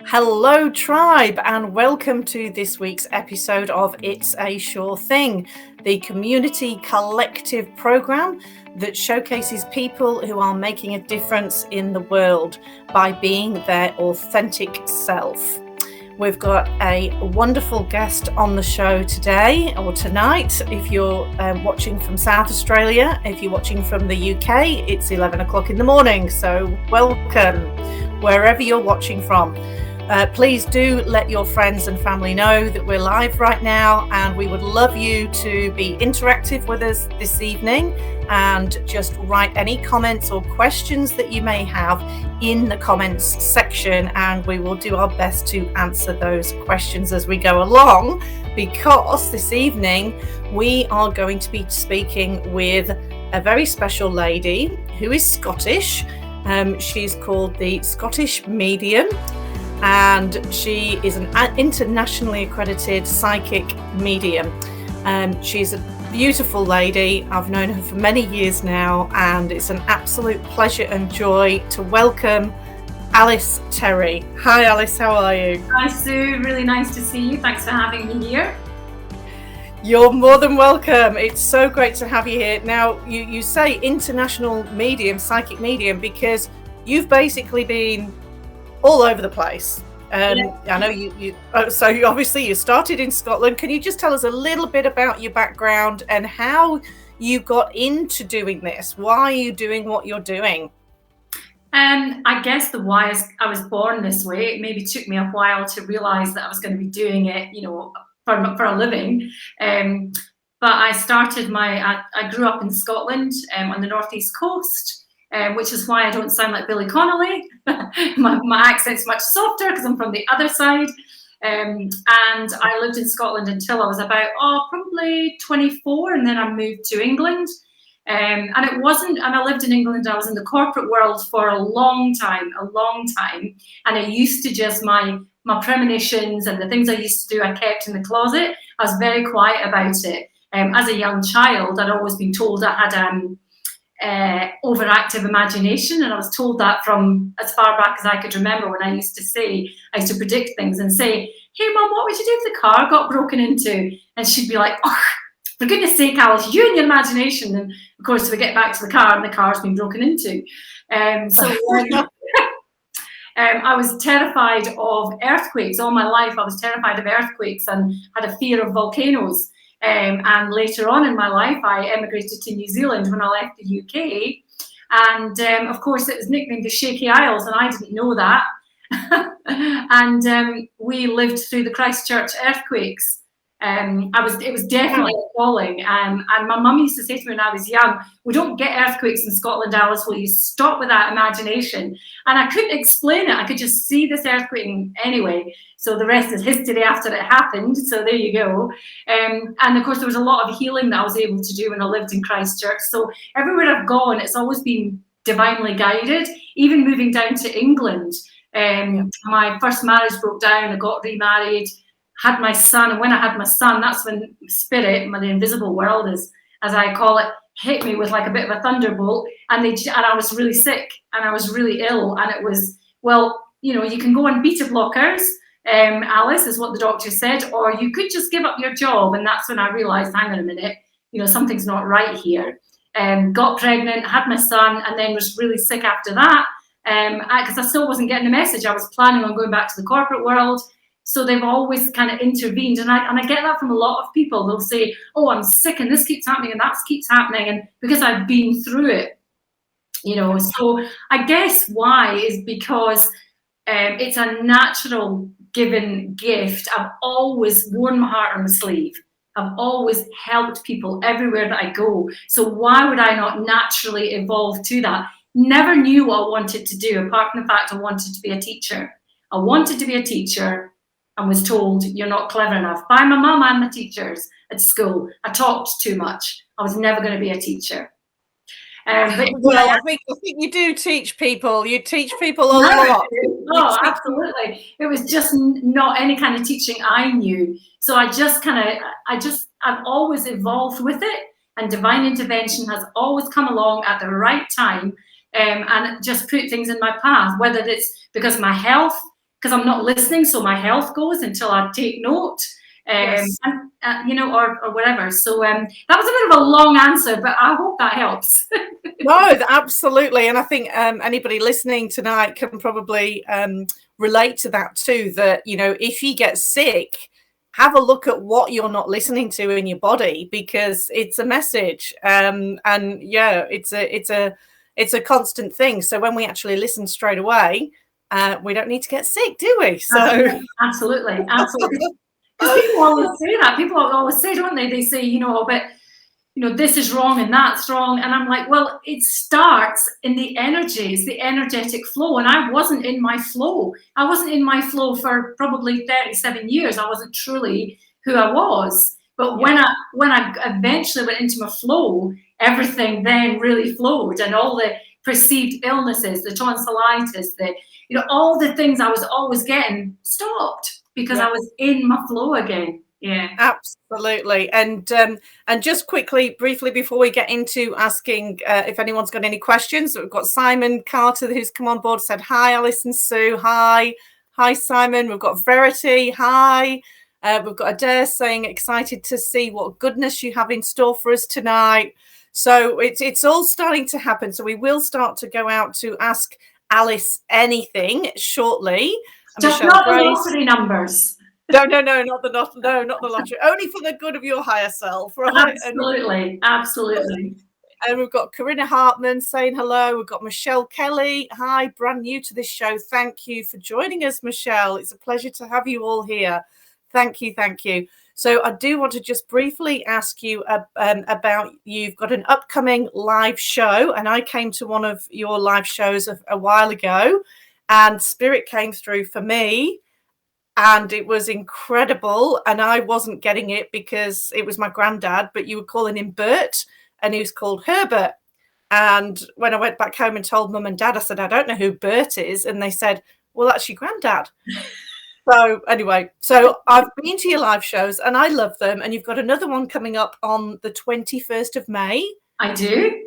Hello, tribe, and welcome to this week's episode of It's a Sure Thing, the community collective program that showcases people who are making a difference in the world by being their authentic self. We've got a wonderful guest on the show today or tonight. If you're watching from South Australia, if you're watching from the UK, it's 11 o'clock in the morning. So welcome wherever you're watching from. Please do let your friends and family know that we're live right now, and we would love you to be interactive with us this evening and just write any comments or questions that you may have in the comments section, and we will do our best to answer those questions as we go along, because this evening we are going to be speaking with a very special lady who is Scottish. She's called the Scottish Medium, and she is an internationally accredited psychic medium. She's a beautiful lady. I've known her for many years now, and it's an absolute pleasure and joy to welcome Alice Terry. Hi Alice, how are you? Hi Sue, really nice to see you. Thanks for having me here. You're more than welcome. It's so great to have you here. Now, you say international medium, psychic medium, because you've basically been all over the place. Yeah. I know so you started in Scotland. Can you just tell us a little bit about your background and how you got into doing this? Why are you doing what you're doing? I guess the why is I was born this way. It maybe took me a while to realize that I was going to be doing it, for a living. But I started I grew up in Scotland on the northeast coast. Which is why I don't sound like Billy Connolly. my accent's much softer because I'm from the other side. And I lived in Scotland until I was about probably 24, and then I moved to England. And I lived in England. I was in the corporate world for a long time. And I used to just my premonitions and the things I used to do, I kept in the closet. I was very quiet about it. As a young child, I'd always been told I had overactive imagination, and I was told that from as far back as I could remember, when I used to predict things and say, "Hey Mum, what would you do if the car got broken into?" And she'd be like, "Oh, for goodness sake, Alice, you and your imagination." And of course we get back to the car and the car's been broken into. I was terrified of earthquakes all my life. I was terrified of earthquakes and had a fear of volcanoes. And later on in my life, I emigrated to New Zealand when I left the UK. And of course, it was nicknamed the Shaky Isles, and I didn't know that. And we lived through the Christchurch earthquakes. It was definitely appalling. And my mum used to say to me when I was young, "We don't get earthquakes in Scotland, Alice. Will you stop with that imagination?" And I couldn't explain it. I could just see this earthquake anyway. So the rest is history after it happened. So there you go. And of course, there was a lot of healing that I was able to do when I lived in Christchurch. So everywhere I've gone, it's always been divinely guided. Even moving down to England, my first marriage broke down. I got remarried, had my son, and when I had my son, that's when spirit, the invisible world, as I call it, hit me with like a bit of a thunderbolt, and I was really sick and I was really ill, and it was, you can go on beta blockers, Alice, is what the doctor said, or you could just give up your job. And that's when I realized, hang on a minute, something's not right here. Got pregnant, had my son, and then was really sick after that, because I still wasn't getting the message. I was planning on going back to the corporate world. So they've always kind of intervened. And I get that from a lot of people. They'll say, "Oh, I'm sick and this keeps happening and that keeps happening." And because I've been through it, so I guess why is because it's a natural given gift. I've always worn my heart on my sleeve. I've always helped people everywhere that I go. So why would I not naturally evolve to that? Never knew what I wanted to do, apart from the fact I wanted to be a teacher. I wanted to be a teacher, and was told, "You're not clever enough," by my mum and the teachers at school. I talked too much. I was never going to be a teacher. I think you do teach people. You teach people a lot. Oh, absolutely. It was just not any kind of teaching I knew. So I've always evolved with it, and divine intervention has always come along at the right time, and just put things in my path, whether it's because my health because I'm not listening, so my health goes until I take note. Yes. And, or whatever. So that was a bit of a long answer, but I hope that helps. No, absolutely. And I think anybody listening tonight can probably relate to that too, that, if you get sick, have a look at what you're not listening to in your body, because it's a message. And yeah, it's a constant thing. So when we actually listen straight away, we don't need to get sick, do we? So absolutely. Because people always say that. People always say, don't they? They say, but this is wrong and that's wrong. And I'm like, well, it starts in the energies, the energetic flow. And I wasn't in my flow. I wasn't in my flow for probably 37 years. I wasn't truly who I was. But when I eventually went into my flow, everything then really flowed, and all the perceived illnesses, the tonsillitis, all the things I was always getting stopped because I was in my flow again. Yeah, absolutely. And just briefly before we get into asking if anyone's got any questions, we've got Simon Carter who's come on board, said hi. Alice and Sue, hi Simon. We've got Verity, hi. We've got Adair saying excited to see what goodness you have in store for us tonight. So it's all starting to happen. So we will start to go out to ask Alice anything shortly. Just not the lottery numbers. No, not the lottery. Only for the good of your higher self, right? Absolutely. And we've got Corinna Hartman saying hello. We've got Michelle Kelly. Hi, brand new to this show. Thank you for joining us, Michelle. It's a pleasure to have you all here. Thank you. So I do want to just briefly ask you about, you've got an upcoming live show, and I came to one of your live shows a while ago, and Spirit came through for me, and it was incredible. And I wasn't getting it because it was my granddad, but you were calling him Bert, and he was called Herbert. And when I went back home and told Mum and Dad, I said, I don't know who Bert is. And they said, well, that's your granddad. So anyway, I've been to your live shows and I love them. And you've got another one coming up on the 21st of May. I do.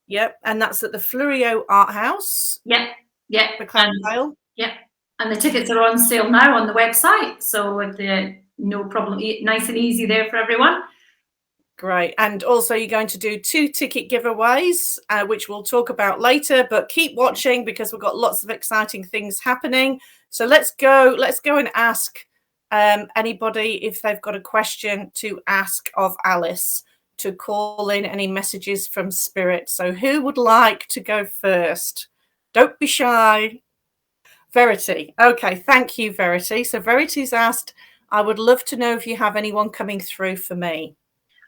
Yep. And that's at the Fleurieu Art House. Yep. The Clydesdale. Yep. And the tickets are on sale now on the website. So no problem, nice and easy there for everyone. Great. And also you're going to do 2 ticket giveaways, which we'll talk about later, but keep watching because we've got lots of exciting things happening. So let's go and ask anybody if they've got a question to ask of Alice, to call in any messages from Spirit. So who would like to go first? Don't be shy. Verity. Okay, thank you, Verity. So Verity's asked, I would love to know if you have anyone coming through for me.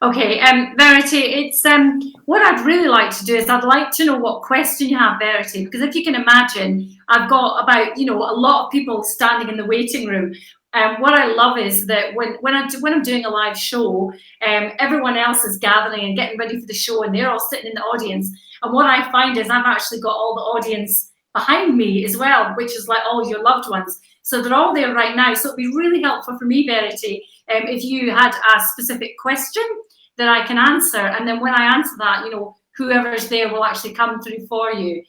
Okay, Verity, it's what I'd really like to do is I'd like to know what question you have, Verity, because if you can imagine, I've got about a lot of people standing in the waiting room. What I love is that when I'm doing a live show, everyone else is gathering and getting ready for the show, and they're all sitting in the audience. And what I find is I've actually got all the audience behind me as well, which is like all your loved ones. So they're all there right now. So it'd be really helpful for me, Verity, if you had a specific question that I can answer, and then when I answer that, whoever's there will actually come through for you.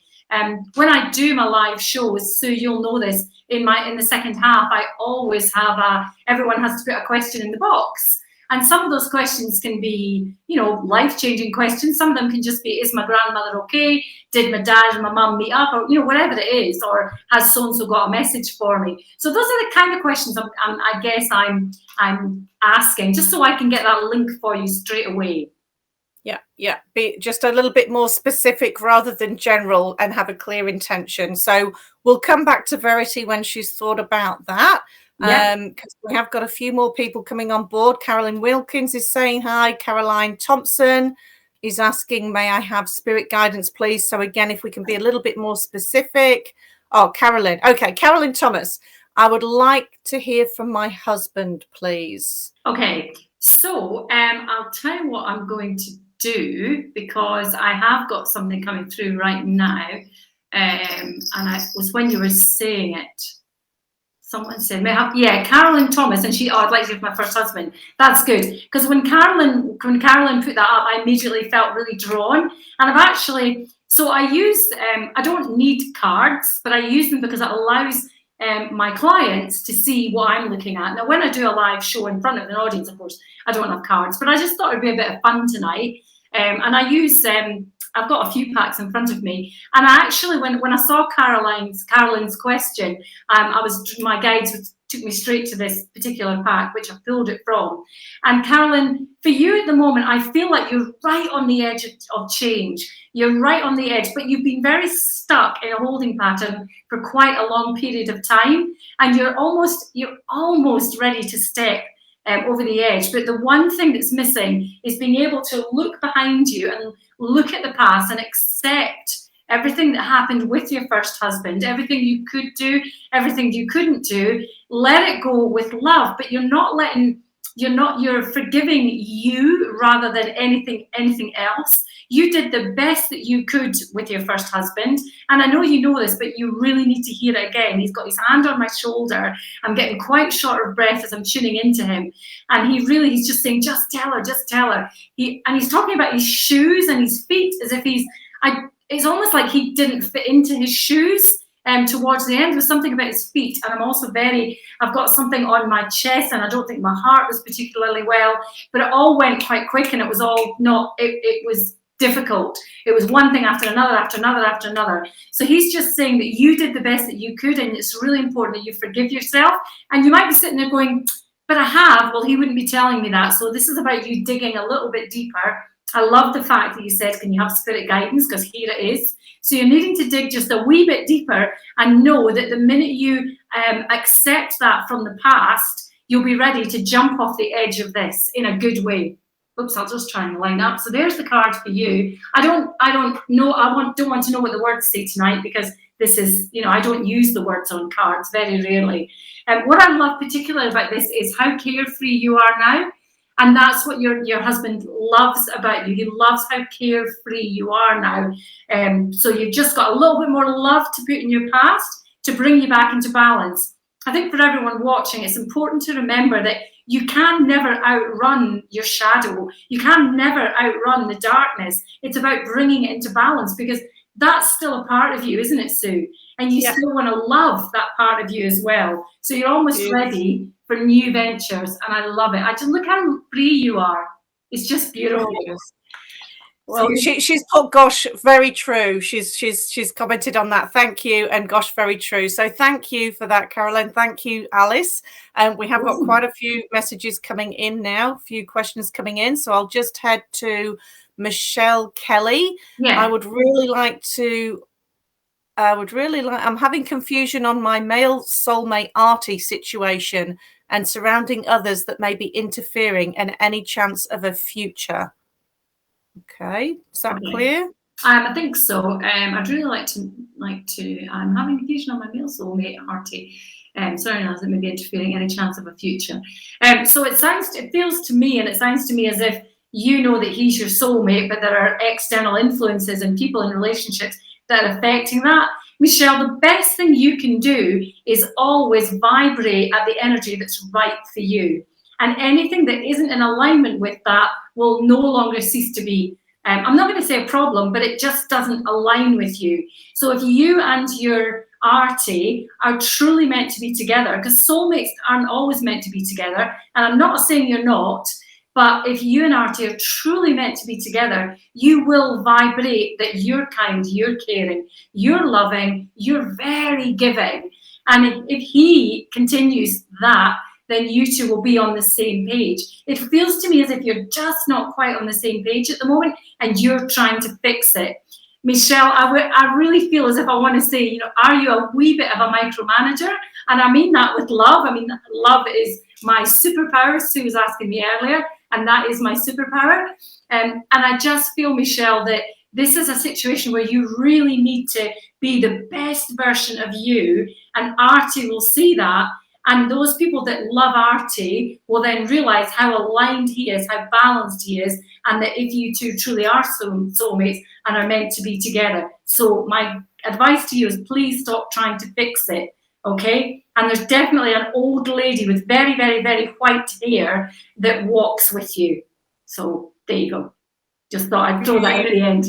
When I do my live shows, so you'll know this, in the second half, I always have everyone has to put a question in the box. And some of those questions can be, life-changing questions. Some of them can just be, is my grandmother okay? Did my dad and my mum meet up? Or, whatever it is. Or has so-and-so got a message for me? So those are the kind of questions I guess I'm asking, just so I can get that link for you straight away. Yeah. Be just a little bit more specific rather than general, and have a clear intention. So we'll come back to Verity when she's thought about that. Because we have got a few more people coming on board. Carolyn Wilkins is saying hi. Caroline Thompson is asking, may I have spirit guidance, please? So again, if we can be a little bit more specific. Oh, Carolyn. Okay, Carolyn Thomas. I would like to hear from my husband, please. Okay, so I'll tell you what I'm going to do, because I have got something coming through right now. And it was when you were saying it. Someone said, Carolyn Thomas, and I'd like to give my first husband. That's good, because when Carolyn put that up, I immediately felt really drawn. And I've actually, so I use, I don't need cards, but I use them because it allows my clients to see what I'm looking at. Now, when I do a live show in front of an audience, of course, I don't have cards, but I just thought it'd be a bit of fun tonight. And I use, I've got a few packs in front of me. And I actually, when I saw Caroline's question, my guides took me straight to this particular pack, which I pulled it from. And Caroline, for you at the moment, I feel like you're right on the edge of change. You're right on the edge, but you've been very stuck in a holding pattern for quite a long period of time. And you're almost ready to step over the edge. But the one thing that's missing is being able to look behind you and look at the past and accept everything that happened with your first husband, everything you could do, everything you couldn't do. Let it go with love, but you're forgiving you rather than anything else. You did the best that you could with your first husband. And I know you know this, but you really need to hear it again. He's got his hand on my shoulder. I'm getting quite short of breath as I'm tuning into him. And he's just saying, just tell her. And he's talking about his shoes and his feet as if it's almost like he didn't fit into his shoes. Towards the end, there was something about his feet, and I've got something on my chest, and I don't think my heart was particularly well, but it all went quite quick, and it was all it was difficult. It was one thing after another, after another, after another. So he's just saying that you did the best that you could, and it's really important that you forgive yourself. And you might be sitting there going, but I have. Well, he wouldn't be telling me that. So this is about you digging a little bit deeper. I love the fact that you said, can you have spirit guidance? Because here it is. So you're needing to dig just a wee bit deeper and know that the minute you accept that from the past, you'll be ready to jump off the edge of this in a good way. Oops, I'll just try and line up. So there's the card for you. I don't know. Don't want to know what the words say tonight, because this is, I don't use the words on cards very rarely. What I love particularly about this is how carefree you are now. And that's what your husband loves about you. He loves how carefree you are now. So you've just got a little bit more love to put in your past to bring you back into balance. I think for everyone watching, it's important to remember that you can never outrun your shadow. You can never outrun the darkness. It's about bringing it into balance, because that's still a part of you, isn't it, Sue? And you still want to love that part of you as well. So you're almost ready for new ventures, and I love it. I just look how free you are. It's just beautiful. Well, she's put, gosh, very true. She's commented on that. Thank you, and gosh, very true. So thank you for that, Caroline. Thank you, Alice. And we have got quite a few messages coming in now, a few questions coming in. So I'll just head to Michelle Kelly. Yeah. I'm having confusion on my male soulmate Artie situation and surrounding others that may be interfering, and any chance of a future. Okay, is that clear? I think so. I'd really like to. I'm having confusion on my male soulmate Artie. Sorry, that may be interfering. Any chance of a future? So it feels to me as if you know that he's your soulmate, but there are external influences and people in relationships that are affecting that. Michelle, the best thing you can do is always vibrate at the energy that's right for you. And anything that isn't in alignment with that will no longer cease to be. I'm not going to say a problem, but it just doesn't align with you. So if you and your Artie are truly meant to be together, because soulmates aren't always meant to be together, and I'm not saying you're not, but if you and Artie are truly meant to be together, you will vibrate that you're kind, you're caring, you're loving, you're very giving. And if he continues that, then you two will be on the same page. It feels to me as if you're just not quite on the same page at the moment, and you're trying to fix it. Michelle, I really feel as if I want to say, are you a wee bit of a micromanager? And I mean that with love. I mean, love is my superpower. Sue was asking me earlier, and that is my superpower. And I just feel, Michelle, that this is a situation where you really need to be the best version of you, and Artie will see that. And those people that love Artie will then realize how aligned he is, how balanced he is, and that if you two truly are soulmates and are meant to be together. So my advice to you is, please stop trying to fix it, okay? And there's definitely an old lady with very, very, very white hair that walks with you. So there you go. Just thought I'd throw that at the end.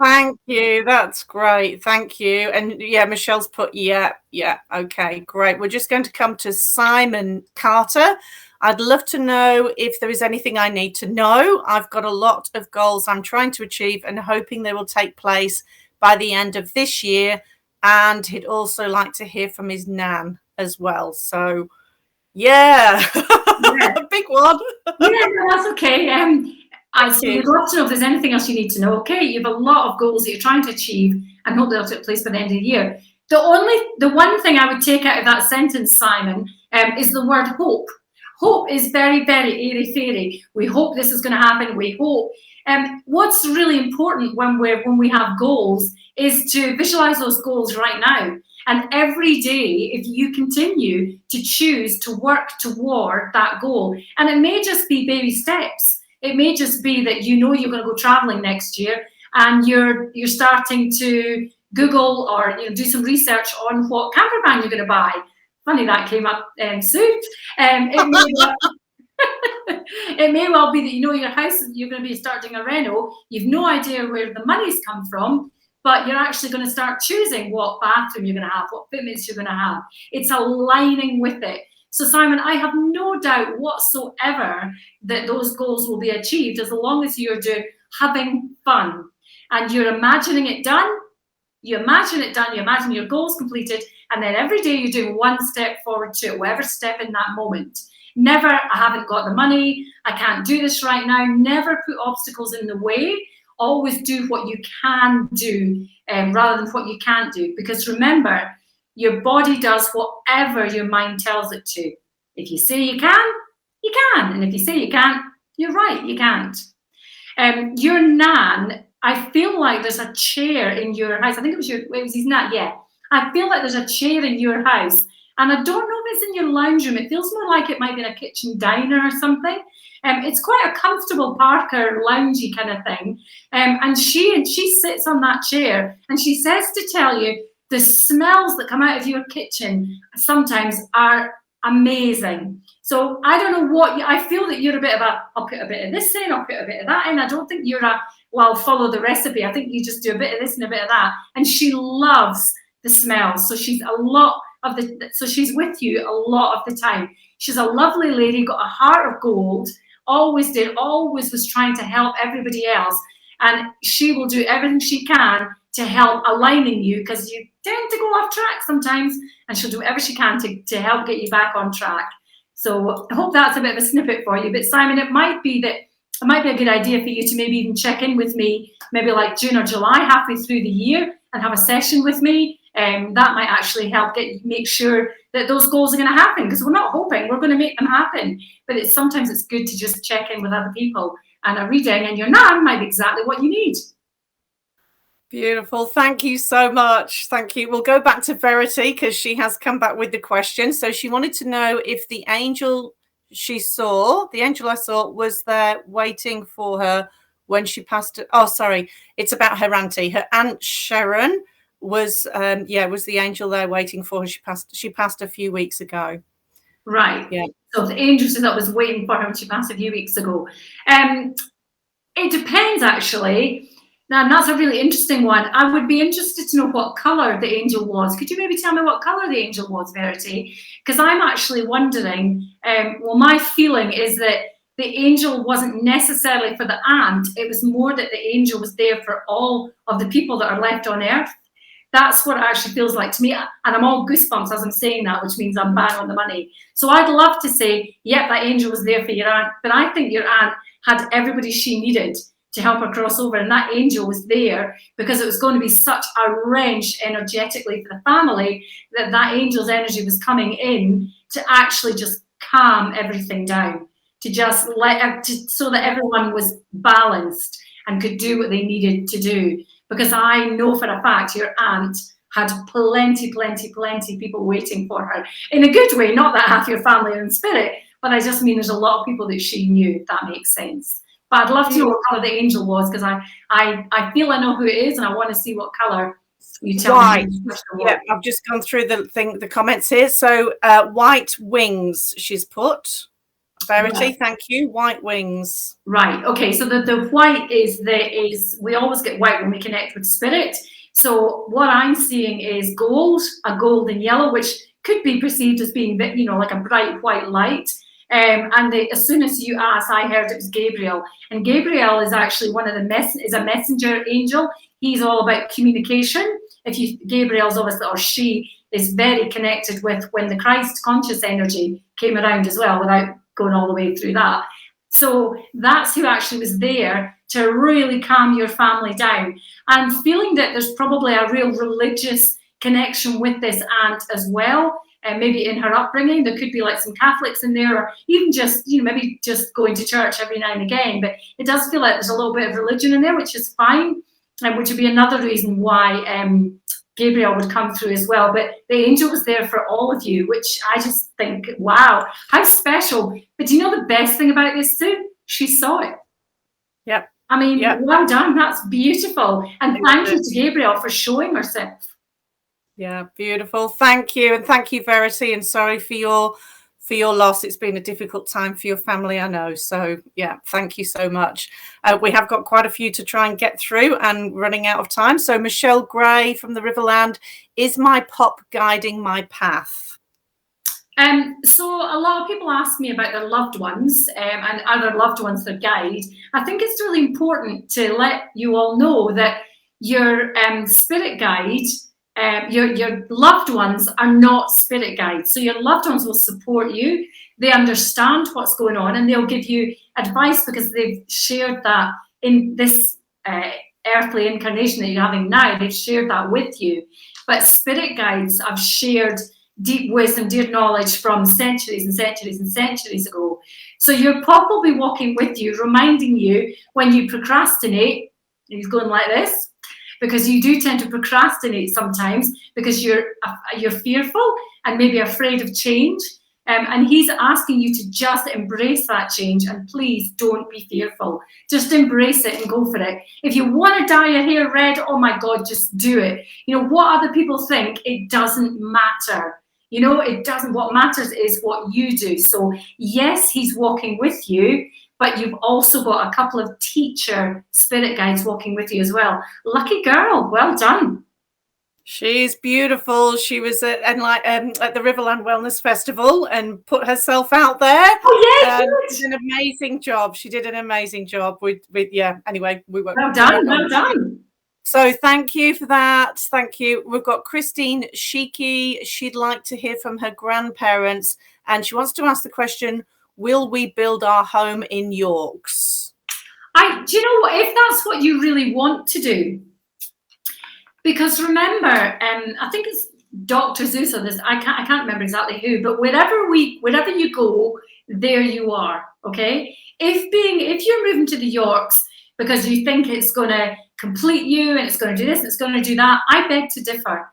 Thank you. That's great. Thank you. And yeah, Michelle's put, yeah. Okay, great. We're just going to come to Simon Carter. I'd love to know if there is anything I need to know. I've got a lot of goals I'm trying to achieve and hoping they will take place by the end of this year. And he'd also like to hear from his nan as well. So, yeah, a big one. Yeah, no, that's okay. So we'd love to know if there's anything else you need to know. Okay, you have a lot of goals that you're trying to achieve and hope they'll take place by the end of the year. The one thing I would take out of that sentence, Simon, is the word hope. Hope is very, very airy-fairy. We hope this is going to happen. We hope. What's really important when we have goals is to visualize those goals right now. And every day, if you continue to choose to work toward that goal, and it may just be baby steps. It may just be that you know you're going to go traveling next year, and you're starting to Google or do some research on what camper van you're going to buy. Funny that came up soon. It may well be that your house, you're going to be starting a reno. You've no idea where the money's come from, but you're actually going to start choosing what bathroom you're going to have, what fitments you're going to have. It's aligning with it. So Simon, I have no doubt whatsoever that those goals will be achieved as long as you're having fun and you're imagining it done. You imagine it done, you imagine your goals completed, and then every day you're doing one step forward to it, whatever step in that moment. Never, I haven't got the money, I can't do this right now. Never put obstacles in the way. Always do what you can do rather than what you can't do. Because remember, your body does whatever your mind tells it to. If you say you can, you can. And if you say you can't, you're right, you can't. Your nan, I feel like there's a chair in your house. I think it was his nan, yeah. I feel like there's a chair in your house. And I don't know if it's in your lounge room. It feels more like it might be in a kitchen diner or something. It's quite a comfortable Parker loungy kind of thing. And she sits on that chair and she says to tell you the smells that come out of your kitchen sometimes are amazing. So I don't know I feel that you're a bit of I'll put a bit of this in, I'll put a bit of that in. I don't think you're follow the recipe. I think you just do a bit of this and a bit of that. And she loves the smells. So she's she's with you a lot of the time. She's a lovely lady, got a heart of gold, always was trying to help everybody else. And she will do everything she can to help aligning you because you tend to go off track sometimes, and she'll do whatever she can to help get you back on track. So I hope that's a bit of a snippet for you. But Simon, it might be a good idea for you to maybe even check in with me, maybe like June or July, halfway through the year, and have a session with me. That might actually help make sure that those goals are going to happen, because we're not hoping, we're going to make them happen. But sometimes it's good to just check in with other people, and a reading and your nan might be exactly what you need. Beautiful. Thank you so much. Thank you. We'll go back to Verity because she has come back with the question. So she wanted to know if the angel I saw, was there waiting for her when she passed. Oh, sorry. It's about her auntie. Her Aunt Sharon was the angel there waiting for her. She passed a few weeks ago. Right. Yeah. So the angel that was waiting for her when she passed a few weeks ago. It depends, actually. Now, that's a really interesting one. I would be interested to know what colour the angel was. Could you maybe tell me what colour the angel was, Verity? Because I'm actually wondering, my feeling is that the angel wasn't necessarily for the aunt. It was more that the angel was there for all of the people that are left on earth. That's what it actually feels like to me. And I'm all goosebumps as I'm saying that, which means I'm bang on the money. So I'd love to say, yep, that angel was there for your aunt. But I think your aunt had everybody she needed to help her cross over. And that angel was there because it was going to be such a wrench energetically for the family that angel's energy was coming in to actually just calm everything down, to just so that everyone was balanced and could do what they needed to do. Because I know for a fact your aunt had plenty people waiting for her. In a good way, not that half your family are in spirit, but I just mean there's a lot of people that she knew, if that makes sense. But I'd love to know what colour the angel was, because I feel I know who it is, and I want to see what colour you tell me. Yeah, I've just gone through the comments here. So white wings, she's put. Verity, thank you. White wings. Right. Okay. So the white is we always get white when we connect with spirit. So what I'm seeing is gold, a gold and yellow, which could be perceived as being, like a bright white light. And as soon as you asked, I heard it was Gabriel, and Gabriel is actually one of is a messenger angel. He's all about communication. Gabriel's obviously, or she is very connected with when the Christ conscious energy came around as well, without going all the way through that. So that's who actually was there to really calm your family down. I'm feeling that there's probably a real religious connection with this aunt as well. And maybe in her upbringing, there could be like some Catholics in there, or even just, maybe just going to church every now and again. But it does feel like there's a little bit of religion in there, which is fine, and which would be another reason why Gabriel would come through as well. But the angel was there for all of you, which I just think, wow, how special. But do you know the best thing about this too? She saw it. Yep. I mean, well done. That's beautiful. And thank you to Gabriel for showing herself. Yeah, beautiful. Thank you. And thank you, Verity. And sorry for your loss. It's been a difficult time for your family, I know. So, yeah, thank you so much. We have got quite a few to try and get through and running out of time. So Michelle Gray from the Riverland, is my pop guiding my path? So a lot of people ask me about their loved ones and other loved ones their guide. I think it's really important to let you all know that your spirit guide, your loved ones are not spirit guides. So your loved ones will support you. They understand what's going on, and they'll give you advice because they've shared that in this earthly incarnation that you're having now. They've shared that with you. But spirit guides have shared deep wisdom, deep knowledge from centuries and centuries and centuries ago. So your pop will be walking with you, reminding you when you procrastinate. He's going like this, because you do tend to procrastinate sometimes because you're fearful and maybe afraid of change. And he's asking you to just embrace that change, and please don't be fearful. Just embrace it and go for it. If you want to dye your hair red, oh my God, just do it. What other people think, it doesn't matter. It doesn't. What matters is what you do. So yes, he's walking with you, but you've also got a couple of teacher spirit guides walking with you as well. Lucky girl, well done. She's beautiful. She was at the Riverland Wellness Festival and put herself out there. Oh yeah, she did an amazing job. She did an amazing job with Anyway, we won't. Well done. So thank you for that. Thank you. We've got Christine Shiki. She'd like to hear from her grandparents, and she wants to ask the question: will we build our home in Yorks? Do you know what? If that's what you really want to do, because remember, I think it's Dr. Zeus or this. I can't remember exactly who, but wherever you go, there you are. Okay. If you're moving to the Yorks because you think it's going to complete you and it's going to do this, and it's going to do that, I beg to differ.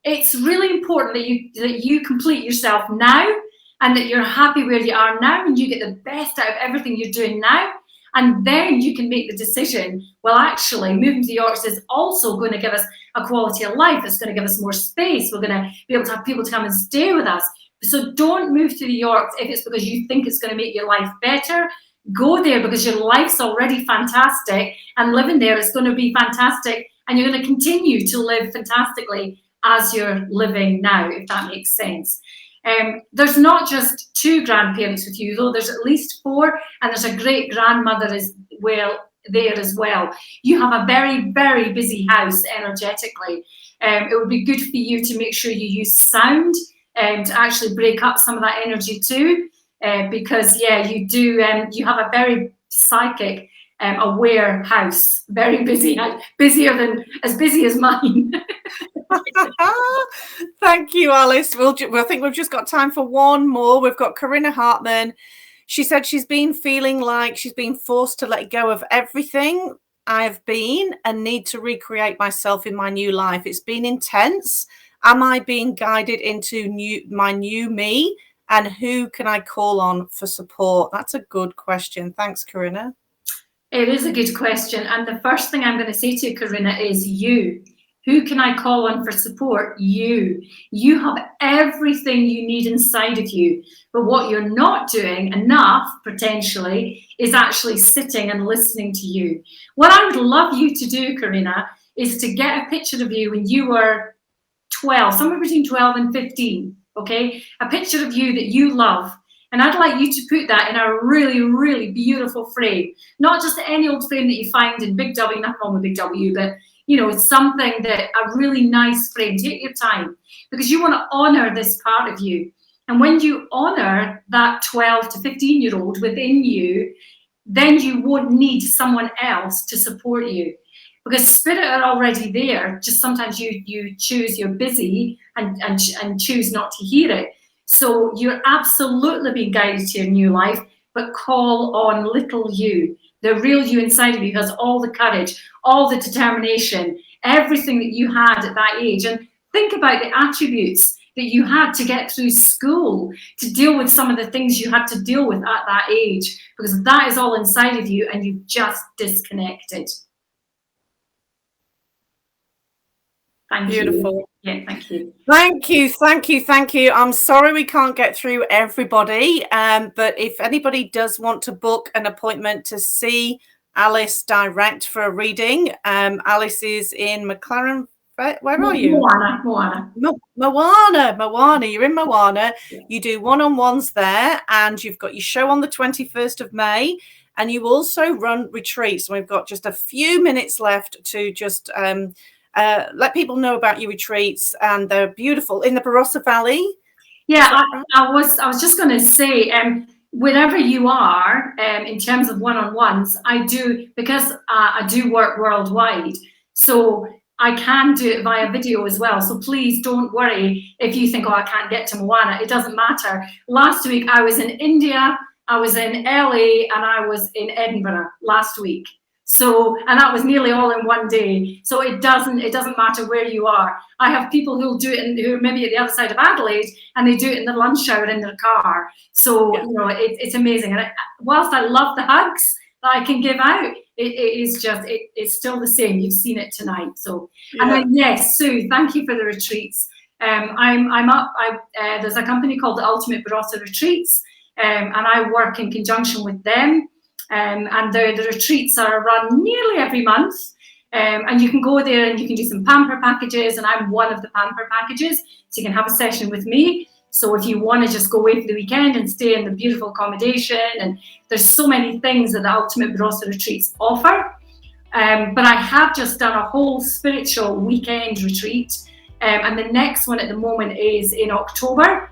It's really important that you complete yourself now, and that you're happy where you are now, and you get the best out of everything you're doing now. And then you can make the decision, well, actually, moving to the Yorks is also going to give us a quality of life. It's going to give us more space. We're going to be able to have people to come and stay with us. So don't move to the Yorks if it's because you think it's going to make your life better. Go there because your life's already fantastic, and living there is going to be fantastic, and you're going to continue to live fantastically as you're living now, if that makes sense. There's not just 2 grandparents with you, though. There's at least 4, and there's a great grandmother as well there as well. You have a very, very busy house energetically. It would be good for you to make sure you use sound to actually break up some of that energy too, because you do. You have a very psychic, aware house. Very busy, as busy as mine. Thank you, Alice. I think we've just got time for one more. We've got Corinna Hartman. She said she's been feeling like she's been forced to let go of everything I've been and need to recreate myself in my new life. It's been intense. Am I being guided into my new me? And who can I call on for support? That's a good question. Thanks, Corinna. It is a good question. And the first thing I'm going to say to you, Corinna, is you. Who can I call on for support? You. You have everything you need inside of you. But what you're not doing enough, potentially, is actually sitting and listening to you. What I would love you to do, Karina, is to get a picture of you when you were 12, somewhere between 12 and 15, okay? A picture of you that you love. And I'd like you to put that in a really, really beautiful frame. Not just any old frame that you find in Big W, nothing wrong with Big W, but it's something that a really nice frame. Take your time, because you want to honor this part of you. And when you honor that 12 to 15-year-old within you, then you won't need someone else to support you. Because spirit are already there. Just sometimes you choose, you're busy and choose not to hear it. So you're absolutely being guided to your new life, but call on little you. The real you inside of you has all the courage, all the determination, everything that you had at that age. And think about the attributes that you had to get through school, to deal with some of the things you had to deal with at that age, because that is all inside of you and you've just disconnected. Thank Beautiful. You. Yeah, thank you. Thank you. I'm sorry we can't get through everybody, but if anybody does want to book an appointment to see Alice direct for a reading, Alice is in McLaren. Where are you? Moana. You're in Moana. Yeah. You do one-on-ones there, and you've got your show on the 21st of May, and you also run retreats. So we've got just a few minutes left to just let people know about your retreats, and they're beautiful in the Barossa Valley. Yeah, I was just going to say, wherever you are, in terms of one-on-ones, I do, because I do work worldwide, so I can do it via video as well. So please don't worry if you think, oh, I can't get to Moana. It doesn't matter. Last week I was in India, I was in LA, and I was in Edinburgh last week. So, and that was nearly all in one day. So it doesn't matter where you are. I have people who'll do it who are maybe at the other side of Adelaide, and they do it in the lunch hour in their car. So, it's amazing. And whilst I love the hugs that I can give out, it's still the same. You've seen it tonight. So, and then, yes, Sue, thank you for the retreats. I'm up, there's a company called the Ultimate Barossa Retreats, and I work in conjunction with them. And the retreats are run nearly every month, and you can go there and you can do some pamper packages, and I'm one of the pamper packages, so you can have a session with me. So if you want to just go away for the weekend and stay in the beautiful accommodation, and there's so many things that the Ultimate Barossa Retreats offer. But I have just done a whole spiritual weekend retreat, and the next one at the moment is in October.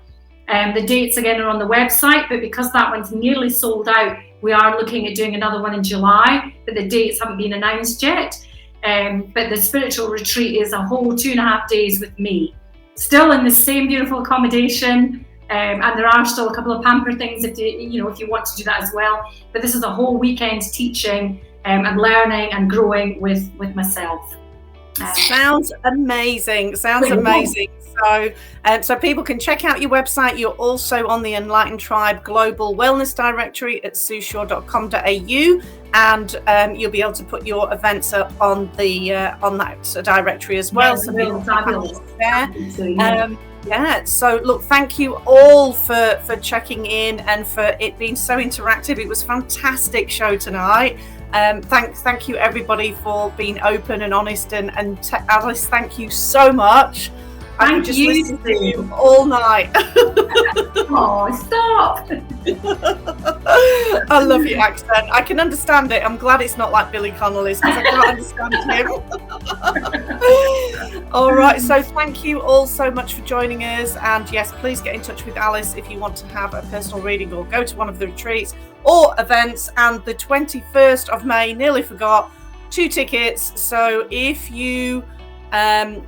The dates again are on the website, but because that one's nearly sold out, we are looking at doing another one in July, but the dates haven't been announced yet. But the spiritual retreat is a whole 2.5 days with me, still in the same beautiful accommodation, and there are still a couple of pamper things if you want to do that as well. But this is a whole weekend teaching and learning and growing with myself. Sounds amazing. So people can check out your website. You're also on the Enlightened Tribe Global Wellness Directory at sushaw.com.au, and you'll be able to put your events up on that directory as well. Yes, so fabulous. There. So look, thank you all for checking in and for it being so interactive. It was a fantastic show tonight. Thank you everybody for being open and honest, and Alice, thank you so much. I could just listen to you all night. Oh, stop. I love your accent. I can understand it. I'm glad it's not like Billy Connolly's, because I can't understand him. All right, so thank you all so much for joining us, and yes, please get in touch with Alice if you want to have a personal reading or go to one of the retreats or events. And the 21st of May, nearly forgot, 2 tickets. So if you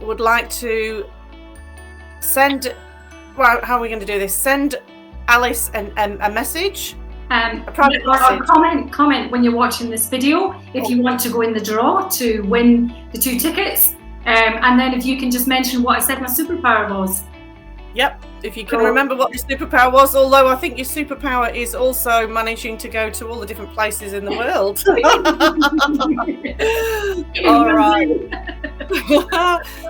would like to send, well, how are we going to do this? Send Alice a message, a private message. Or comment when you're watching this video if you want to go in the draw to win the 2 tickets, and then if you can just mention what I said my superpower was. Yep, if you can remember what your superpower was, although I think your superpower is also managing to go to all the different places in the world. All right.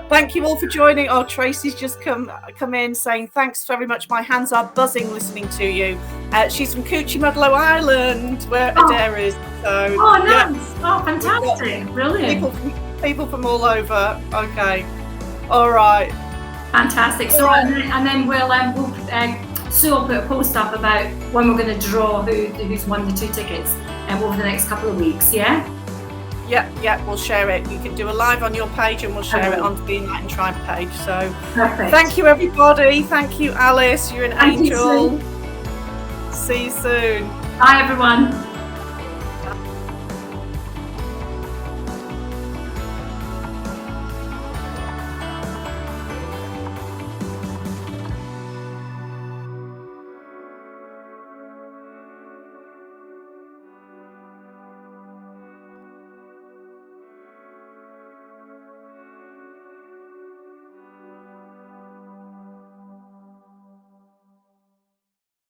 Thank you all for joining. Oh, Tracy's just come in saying thanks very much. My hands are buzzing listening to you. She's from Cuchimudlo Island, where Adair is. So, nice. Yeah. Oh, fantastic. Brilliant. People from all over. Okay. All right. Fantastic. So, and then we'll Sue will put a post up about when we're going to draw who's won the 2 tickets over the next couple of weeks. Yeah. Yeah, we'll share it. You can do a live on your page and we'll share it onto the Enlightened Tribe page. So perfect. Thank you, everybody. Thank you, Alice. You're an angel. See you soon. Bye, everyone.